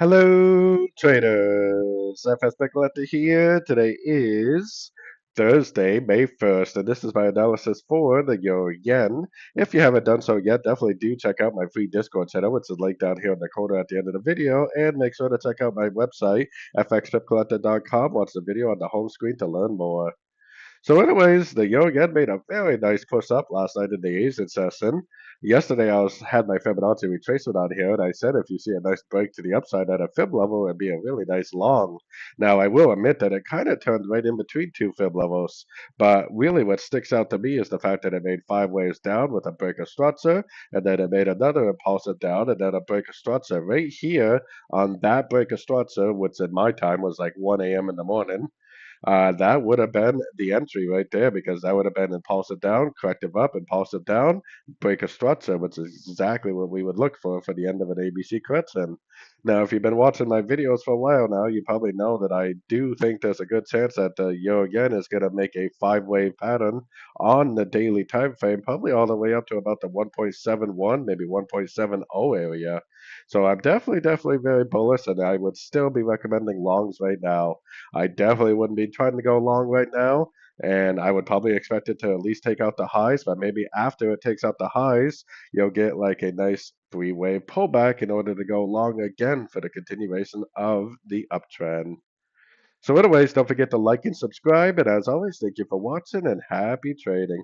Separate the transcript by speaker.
Speaker 1: Hello, traders. FX Pip Collector here. Today is Thursday, May 1st, and this is my analysis for the Euro Yen. If you haven't done so yet, definitely do check out my free Discord channel, which is linked down here in the corner at the end of the video, and make sure to check out my website, fxpipcollector.com. Watch the video on the home screen to learn more. So, anyways, the Euro Yen made a very nice push up last night in the Asian session. Yesterday, had my Fibonacci retracement on here, and I said if you see a nice break to the upside at a fib level, it'd be a really nice long. Now, I will admit that it kind of turned right in between two fib levels, but really what sticks out to me is the fact that it made five waves down with a break of structure, and then it made another impulsive down, and then a break of structure right here on that break of structure, which in my time was like 1 a.m. in the morning. That would have been the entry right there because that would have been impulsive down, corrective up, impulsive down, break a structure, which is exactly what we would look for the end of an ABC correction. Now, if you've been watching my videos for a while now, you probably know that I do think there's a good chance that the Euro Yen is going to make a five-wave pattern on the daily time frame, probably all the way up to about the 1.71, maybe 1.70 area. So I'm definitely very bullish, and I would still be recommending longs right now. I definitely wouldn't be trying to go long right now, and I would probably expect it to at least take out the highs, but maybe after it takes out the highs, you'll get like a nice three-wave pullback in order to go long again for the continuation of the uptrend. So anyways, don't forget to like and subscribe, and as always, thank you for watching and happy trading.